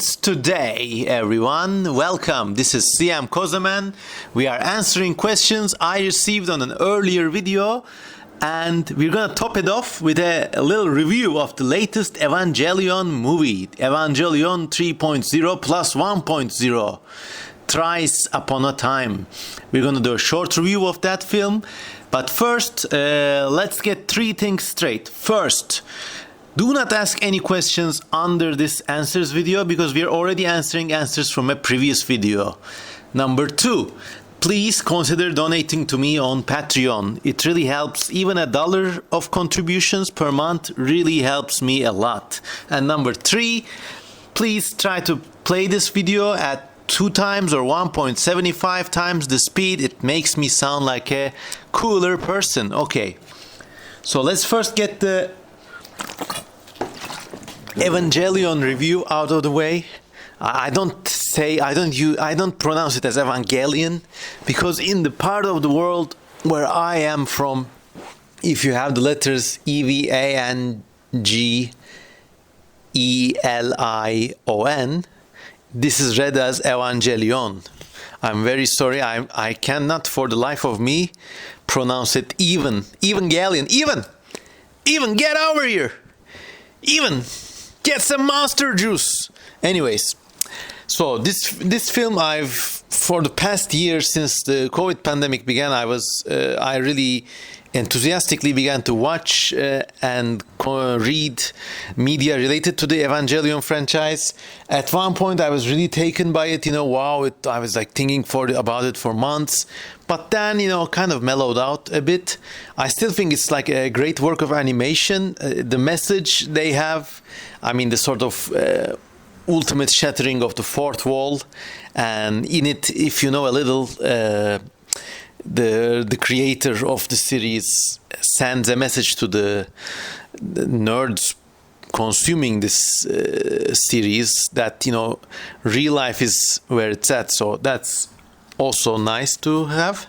Science Today, everyone. Welcome. This is Siam Kozaman. We are answering questions I received on an earlier video, and we're gonna top it off with a little review of the latest Evangelion movie, Evangelion 3.0 plus 1.0, Thrice Upon a Time. We're gonna do a short review of that film, but first, let's get three things straight. First, do not ask any questions under this answers video because we are already answering answers from a previous video. Number two, please consider donating to me on Patreon. It really helps. Even $1 of contributions per month really helps me a lot. And number three, please try to play this video at 2 times or 1.75 times the speed. It makes me sound like a cooler person. Okay, so let's first get the Evangelion review out of the way. I don't pronounce it as Evangelion because in the part of the world where I am from, if you have the letters Evangelion, this is read as Evangelion. I'm very sorry, I cannot for the life of me pronounce it Evangelion. Even get over here. Even get some monster juice. Anyways, so this film for the past year since the COVID pandemic began, I really enthusiastically began to watch and read media related to the Evangelion franchise. At one point, I was really taken by it. Wow! I was like thinking about it for months, but then kind of mellowed out a bit. I still think it's like a great work of animation. The message they have, the sort of ultimate shattering of the fourth wall, and in it, if you know a little. The creator of the series sends a message to the nerds consuming this series that real life is where it's at. So that's also nice to have,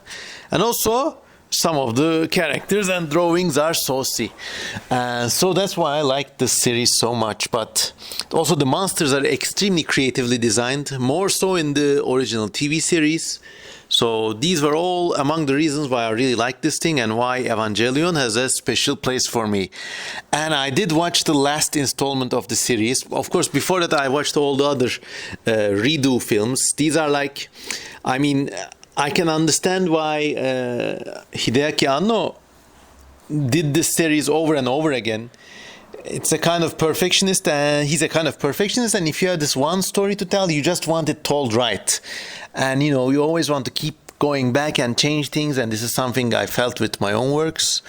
and also some of the characters and drawings are saucy, so that's why I like this series so much. But also the monsters are extremely creatively designed, more so in the original TV series. So these were all among the reasons why I really like this thing and why Evangelion has a special place for me. And I did watch the last installment of the series. Of course, before that I watched all the other redo films. These are like, I can understand why Hideaki Anno did this series over and over again. It's a kind of perfectionist, and he's a kind of perfectionist, and if you have this one story to tell, you just want it told right. And you always want to keep going back and change things, and this is something I felt with my own works.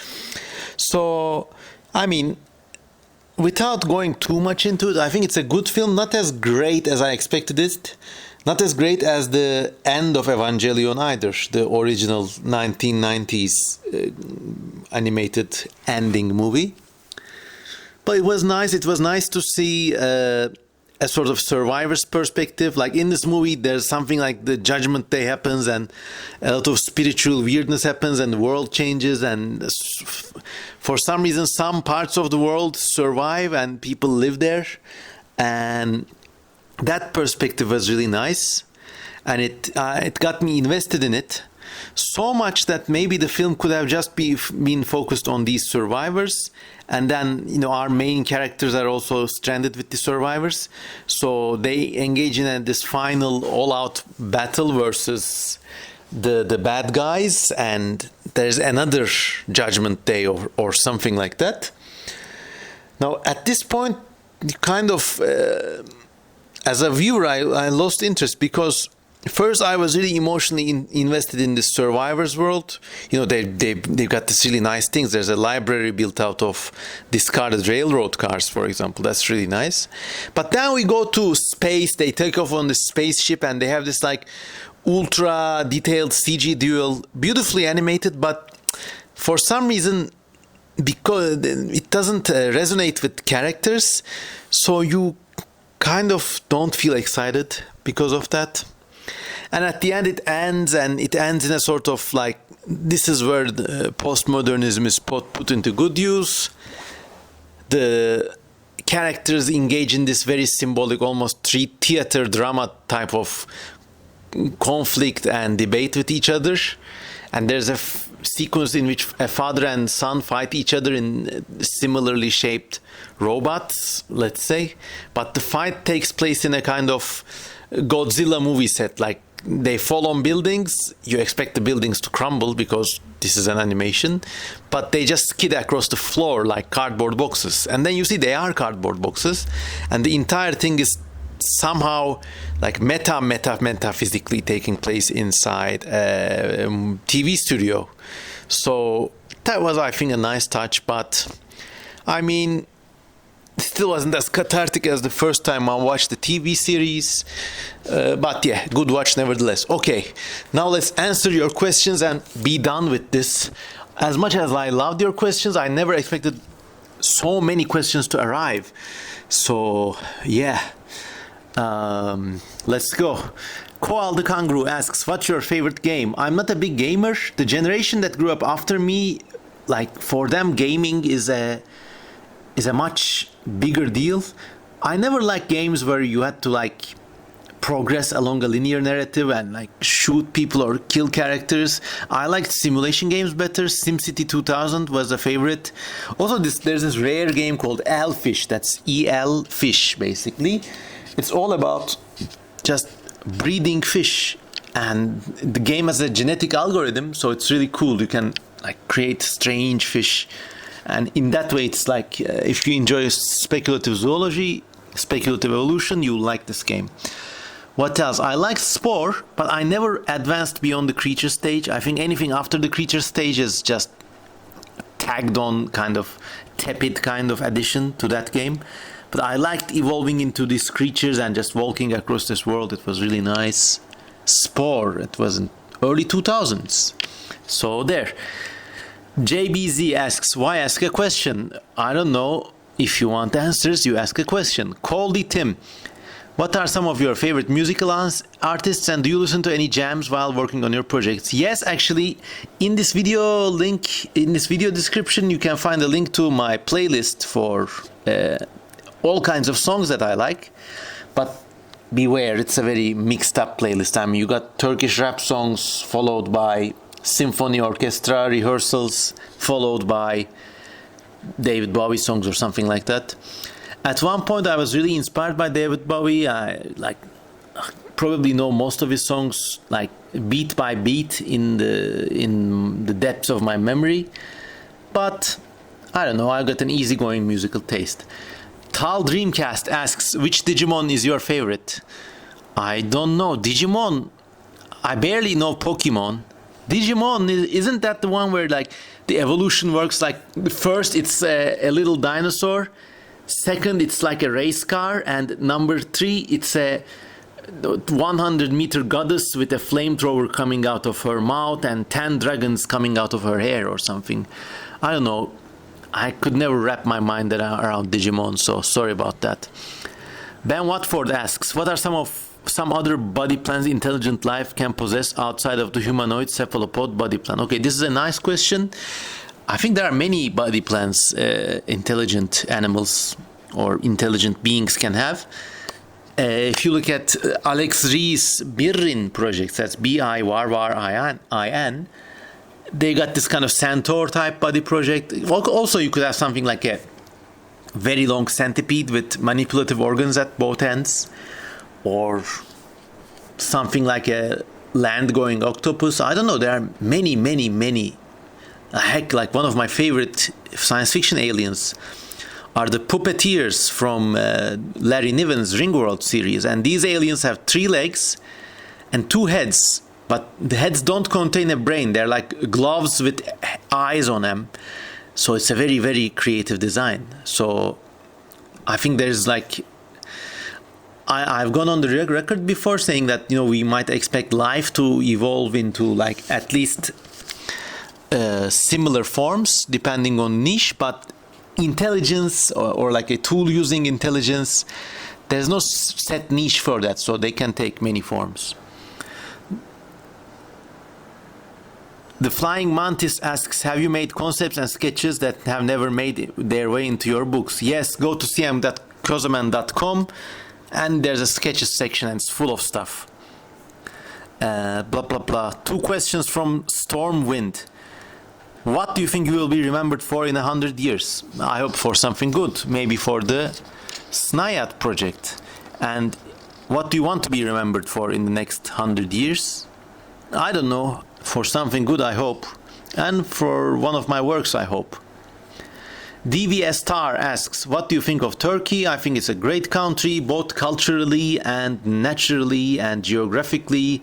So, without going too much into it, I think it's a good film, not as great as I expected it, not as great as the end of Evangelion either, the original 1990s animated ending movie. But it was nice. It was nice to see a sort of survivor's perspective. Like in this movie, there's something like the Judgment Day happens, and a lot of spiritual weirdness happens, and the world changes. And for some reason, some parts of the world survive, and people live there. And that perspective was really nice, and it got me invested in it. So much that maybe the film could have just been focused on these survivors, and then our main characters are also stranded with the survivors, so they engage in this final all-out battle versus the bad guys, and there's another Judgment Day or something like that. Now at this point, kind of as a viewer, I lost interest because first, I was really emotionally invested in the survivors world. They've got this really nice things. There's a library built out of discarded railroad cars, for example. That's really nice. But then we go to space. They take off on the spaceship, and they have this like ultra detailed CG duel, beautifully animated. But for some reason, because it doesn't resonate with characters, so you kind of don't feel excited because of that. And at the end, it ends in a sort of like, this is where the postmodernism is put into good use. The characters engage in this very symbolic, almost theater drama type of conflict and debate with each other. And there's a sequence in which a father and son fight each other in similarly shaped robots, let's say. But the fight takes place in a kind of Godzilla movie set. Like, they fall on buildings, you expect the buildings to crumble because this is an animation, but they just skid across the floor like cardboard boxes. And then you see they are cardboard boxes, and the entire thing is somehow like metaphysically taking place inside a TV studio. So that was, I think, a nice touch, but I mean, it still wasn't as cathartic as the first time I watched the TV series. But yeah, good watch nevertheless. Okay, now let's answer your questions and be done with this. As much as I loved your questions, I never expected so many questions to arrive. So yeah, let's go. Koal the Kangaroo asks, what's your favorite game? I'm not a big gamer. The generation that grew up after me, like, for them gaming is a much bigger deal. I never liked games where you had to like progress along a linear narrative and like shoot people or kill characters. I liked simulation games better. SimCity 2000 was a favorite. Also, there's this rare game called Elfish. That's EL Fish, basically. It's all about just breeding fish, and the game has a genetic algorithm, so it's really cool. You can like create strange fish. And in that way, it's like, if you enjoy speculative zoology, speculative evolution, you'll like this game. What else? I liked Spore, but I never advanced beyond the creature stage. I think anything after the creature stage is just tagged on, kind of tepid kind of addition to that game. But I liked evolving into these creatures and just walking across this world. It was really nice. Spore, it was in early 2000s. So there. JBZ asks, why ask a question? I don't know. If you want answers, you ask a question. Coldy Tim, what are some of your favorite musical artists, and do you listen to any jams while working on your projects? Yes, actually, in this video description, you can find a link to my playlist for all kinds of songs that I like. But beware, it's a very mixed up playlist. I mean, you got Turkish rap songs followed by symphony orchestra rehearsals, followed by David Bowie songs or something like that. At one point, I was really inspired by David Bowie. I probably know most of his songs like beat by beat in the depths of my memory. But I don't know, I got an easygoing musical taste. Tal Dreamcast asks, which Digimon is your favorite? I don't know. Digimon, I barely know Pokemon. Digimon, isn't that the one where like the evolution works like first it's a little dinosaur, second it's like a race car, and number 3 it's a 100-meter goddess with a flamethrower coming out of her mouth and 10 dragons coming out of her hair or something. I don't know. I could never wrap my mind around Digimon, so sorry about that. Ben Watford asks, what are some other body plans intelligent life can possess outside of the humanoid cephalopod body plan? Okay, this is a nice question. I think there are many body plans intelligent animals or intelligent beings can have. If you look at Alex Rees' Birrin projects, that's BIRRIN, they got this kind of centaur type body project. Also, you could have something like a very long centipede with manipulative organs at both ends, or something like a land-going octopus. I don't know. There are many. Heck, like one of my favorite science fiction aliens are the puppeteers from Larry Niven's Ringworld series. And these aliens have 3 legs and 2 heads. But the heads don't contain a brain. They're like gloves with eyes on them. So it's a very, very creative design. So I think there's like... I've gone on the record before saying that, you know, we might expect life to evolve into like at least similar forms depending on niche, but intelligence or like a tool using intelligence, there's no set niche for that, so they can take many forms. The Flying Mantis asks, have you made concepts and sketches that have never made their way into your books? Yes, go to cm.com kozaman.com, and there's a sketches section and it's full of stuff. Blah blah blah. 2 questions from Stormwind. What do you think you will be remembered for in 100 years? I hope for something good, maybe for the SNIAD project. And what do you want to be remembered for in the next 100 years? I don't know, for something good I hope, and for one of my works I hope. DVS Star asks, what do you think of Turkey? I think it's a great country, both culturally and naturally and geographically.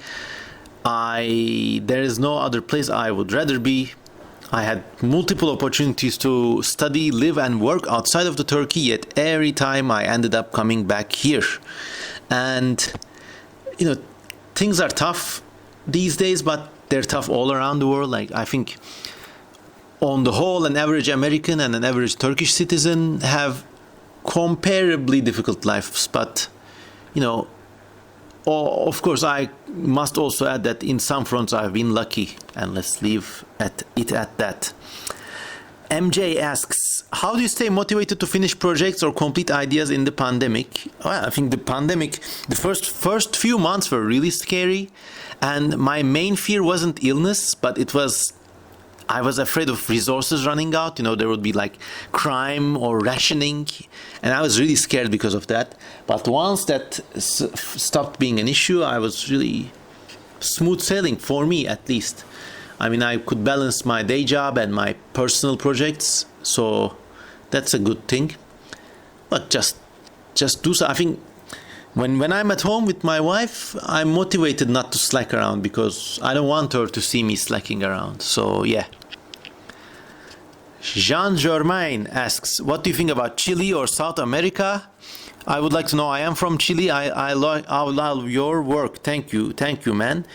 There is no other place I would rather be. I had multiple opportunities to study, live and work outside of the Turkey, yet every time I ended up coming back here. And, things are tough these days, but they're tough all around the world. Like, I think on the whole, an average American and an average Turkish citizen have comparably difficult lives. But, of course, I must also add that in some fronts I've been lucky, and let's leave it at that. MJ asks, how do you stay motivated to finish projects or complete ideas in the pandemic? Well, I think the pandemic, the first few months were really scary, and my main fear wasn't illness, but I was afraid of resources running out. There would be like crime or rationing, and I was really scared because of that. But once that stopped being an issue, I was really smooth sailing, for me at least. I mean, I could balance my day job and my personal projects, so that's a good thing. But just do so. I think when I'm at home with my wife, I'm motivated not to slack around because I don't want her to see me slacking around. So yeah. Jean Germain asks, what do you think about Chile or South America? I would like to know. I am from Chile. I love your work. Thank you, man.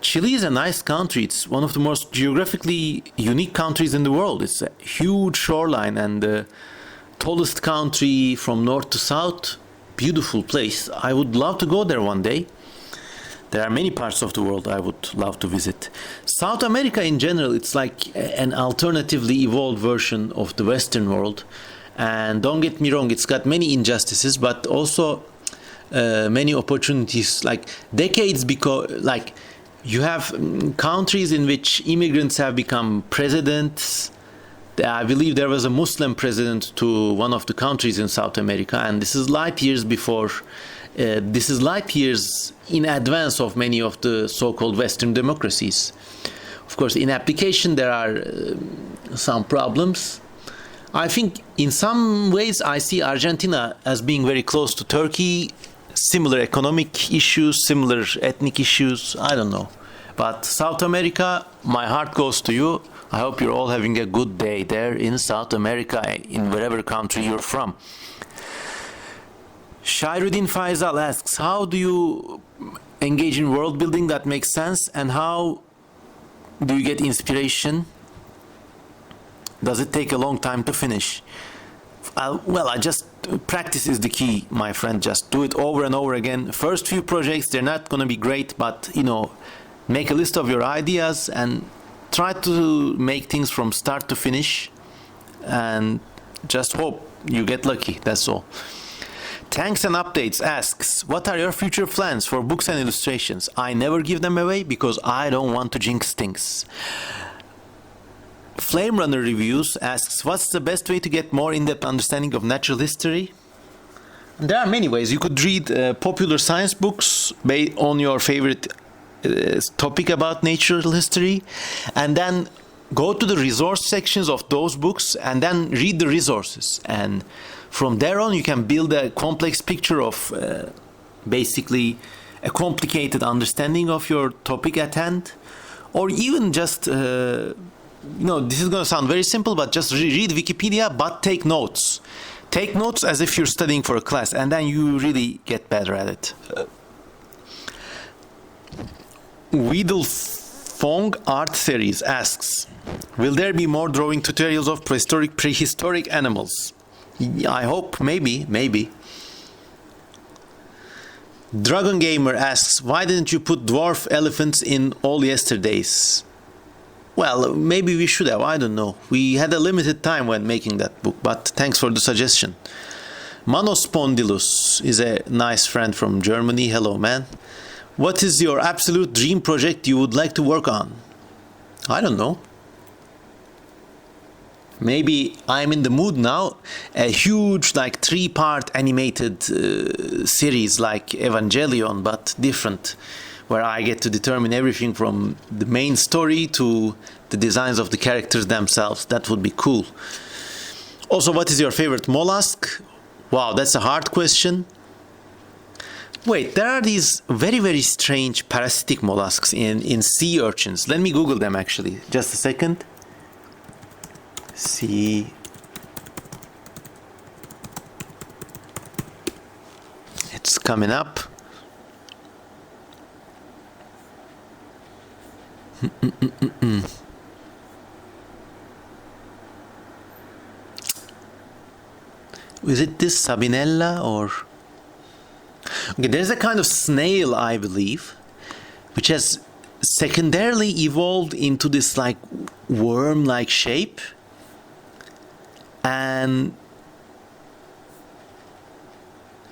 Chile is a nice country. It's one of the most geographically unique countries in the world. It's a huge shoreline and the tallest country from north to south. Beautiful place. I would love to go there one day. There are many parts of the world I would love to visit. South America in general, it's like an alternatively evolved version of the Western world. And don't get me wrong, it's got many injustices, but also many opportunities. Like decades, because you have countries in which immigrants have become presidents. I believe there was a Muslim president to one of the countries in South America, and this is light years in advance of many of the so-called Western democracies. Of course, in application, there are some problems. I think in some ways I see Argentina as being very close to Turkey. Similar economic issues, similar ethnic issues, I don't know. But South America, my heart goes to you. I hope you're all having a good day there in South America, in wherever country you're from. Shairuddin Faisal asks, how do you engage in world building that makes sense, and how do you get inspiration? Does it take a long time to finish? Practice is the key, my friend. Just do it over and over again. First few projects, they're not going to be great, but, make a list of your ideas and try to make things from start to finish, and just hope you get lucky. That's all. Tanks and Updates asks, what are your future plans for books and illustrations? I never give them away because I don't want to jinx things. Flame Runner Reviews asks, what's the best way to get more in-depth understanding of natural history? There are many ways. You could read popular science books based on your favorite topic about natural history, and then go to the resource sections of those books and then read the resources. And from there on, you can build a complex picture of basically a complicated understanding of your topic at hand. Or even just, this is going to sound very simple, but just read Wikipedia, but take notes. Take notes as if you're studying for a class, and then you really get better at it. Weedlefong Art Series asks, will there be more drawing tutorials of prehistoric animals? I hope, maybe. Dragon Gamer asks, why didn't you put dwarf elephants in All Yesterdays? Well, maybe we should have, I don't know. We had a limited time when making that book, but thanks for the suggestion. Manospondylus is a nice friend from Germany. Hello, man. What is your absolute dream project you would like to work on? I don't know. Maybe I'm in the mood now. A huge, like 3-part animated series like Evangelion, but different, where I get to determine everything from the main story to the designs of the characters themselves. That would be cool. Also, what is your favorite mollusk? Wow, that's a hard question. Wait, there are these very, very strange parasitic mollusks in sea urchins. Let me Google them actually. Just a second. Sea. It's coming up. Is it this Sabinella or... Okay, there's a kind of snail, I believe, which has secondarily evolved into this like worm-like shape. And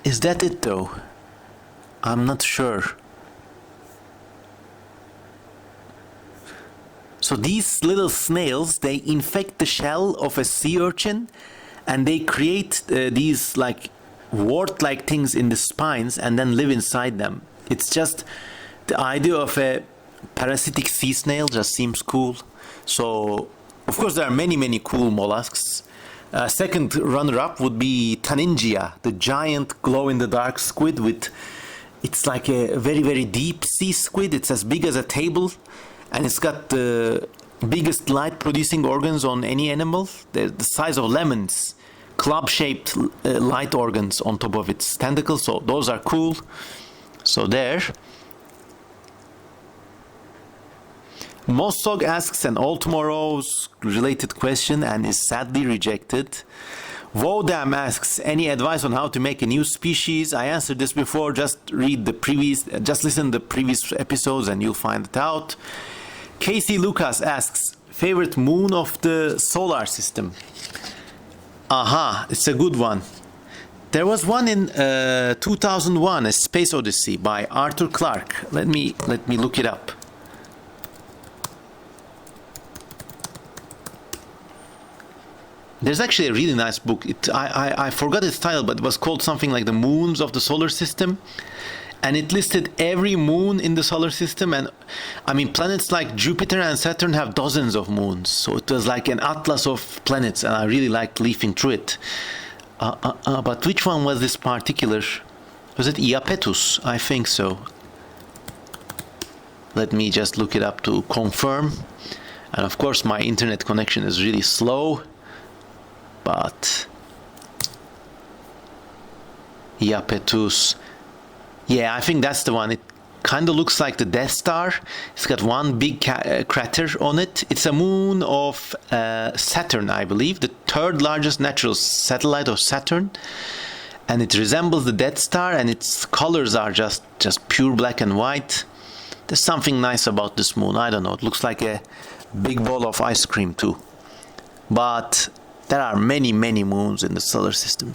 is that it though? I'm not sure. So these little snails, they infect the shell of a sea urchin and they create these like wart-like things in the spines and then live inside them. It's just the idea of a parasitic sea snail just seems cool. So of course there are many, many cool mollusks. Second runner-up would be Taningia, the giant glow-in-the-dark squid with... It's like a very, very deep sea squid. It's as big as a table, and it's got the biggest light-producing organs on any animal. They're the size of lemons, club-shaped light organs on top of its tentacles. So those are cool. So there. Mosog asks an all tomorrow's related question and is sadly rejected. Vodam asks any advice on how to make a new species. I answered this before. Just listen to the previous episodes and you'll find it out. Casey Lucas asks favorite moon of the solar system. Aha, it's a good one. There was one in 2001, a Space Odyssey by Arthur Clarke. Let me look it up. There's actually a really nice book. I forgot its title, but it was called something like The Moons of the Solar System. And it listed every moon in the solar system. And I mean, planets like Jupiter and Saturn have dozens of moons. So it was like an atlas of planets. And I really liked leafing through it. But which one was this particular? Was it Iapetus? I think so. Let me just look it up to confirm. And of course, my internet connection is really slow. But Iapetus, yeah, I think that's the one. It kind of looks like the Death Star. It's got one big crater on it. It's a moon of Saturn, I believe, the third largest natural satellite of Saturn, and it resembles the Death Star, and its colors are just pure black and white. There's something nice about this moon. I don't know. It looks like a big bowl of ice cream too, but there are many, many moons in the solar system.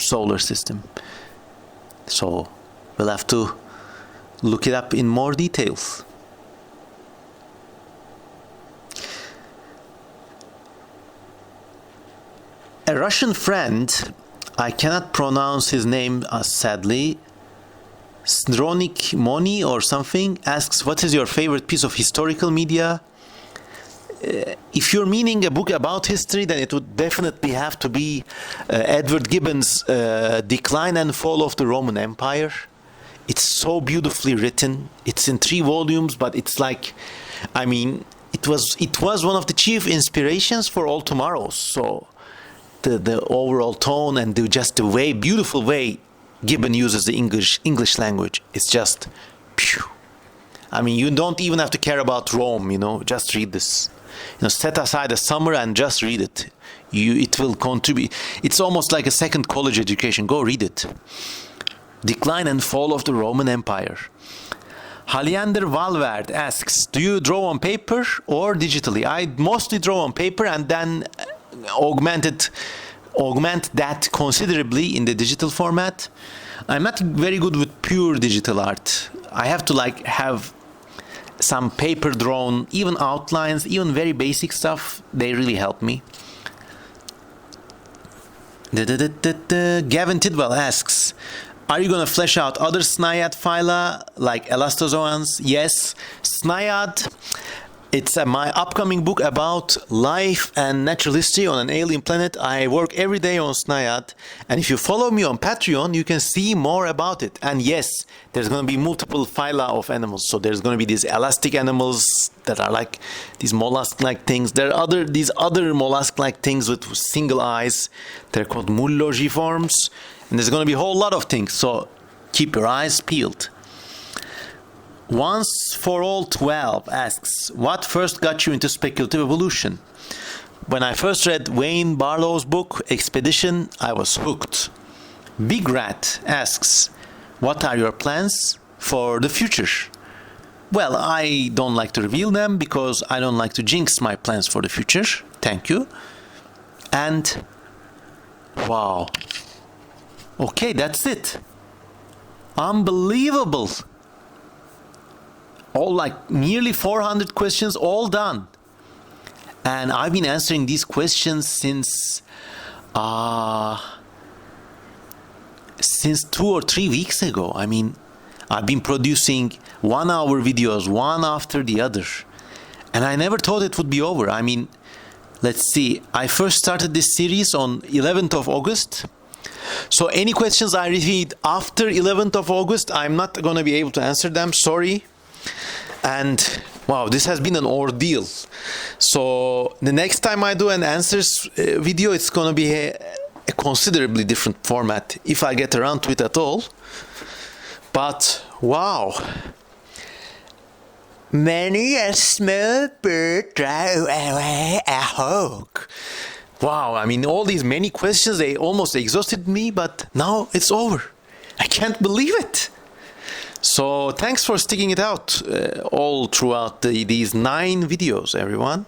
So we'll have to look it up in more details. A Russian friend, I cannot pronounce his name sadly, Stronik Moni or something, asks, what is your favorite piece of historical media? If you're meaning a book about history, then it would definitely have to be Edward Gibbon's Decline and Fall of the Roman Empire. It's so beautifully written. It's in 3 volumes, but it's like, I mean, it was one of the chief inspirations for All Tomorrows. So the overall tone and the beautiful way Gibbon uses the English language, it's just, phew. I mean, you don't even have to care about Rome, just read this. Set aside a summer and just read it. It will contribute. It's almost like a second college education. Go read it. Decline and Fall of the Roman Empire. Haliander Valverde asks, do you draw on paper or digitally? I mostly draw on paper and then augment it augment that considerably in the digital format. I'm not very good with pure digital art. I have to like have some paper drawn, even outlines, even very basic stuff. They really help me. Gavin Tidwell asks, are you going to flesh out other Snail phyla like elastozoans? Yes. Snail, it's my upcoming book about life and natural history on an alien planet. I work every day on Snail, and if you follow me on Patreon, you can see more about it. And yes, there's going to be multiple phyla of animals. So there's going to be these elastic animals that are like these mollusk-like things. There are these other mollusk-like things with single eyes. They're called mullogiforms. And there's going to be a whole lot of things. So keep your eyes peeled. Once for All 12 asks, what first got you into speculative evolution? When I first read Wayne Barlow's book, Expedition, I was hooked. Big Rat asks, what are your plans for the future? Well, I don't like to reveal them because I don't like to jinx my plans for the future. Thank you. And, wow. Okay, that's it. Unbelievable. All like nearly 400 questions, all done. And I've been answering these questions since 2 or 3 weeks ago. I mean, I've been producing 1-hour videos, one after the other. And I never thought it would be over. I mean, let's see. I first started this series on 11th of August. So any questions I received after 11th of August, I'm not going to be able to answer them. Sorry. And wow, this has been an ordeal. So the next time I do an answers video, it's going to be a considerably different format if I get around to it at all. But wow. Many a small bird drive away a hawk. Wow, I mean, all these many questions, they almost exhausted me, but now it's over. I can't believe it. So thanks for sticking it out all throughout these 9 videos, everyone.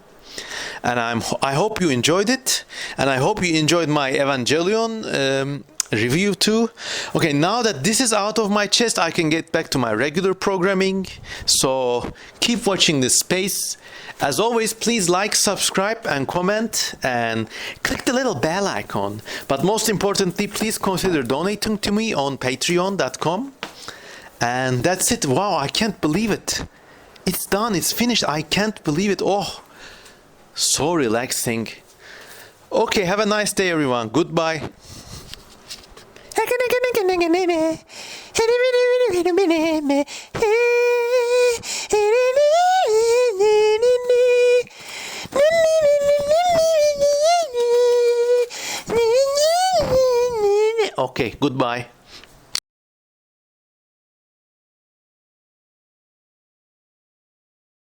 And I hope you enjoyed it. And I hope you enjoyed my Evangelion review too. Okay, now that this is out of my chest, I can get back to my regular programming. So keep watching this space. As always, please like, subscribe, and comment, and click the little bell icon. But most importantly, please consider donating to me on patreon.com. And that's it. Wow, I can't believe it. It's done. It's finished. I can't believe it. Oh, so relaxing. Okay, have a nice day, everyone. Goodbye. Okay, goodbye.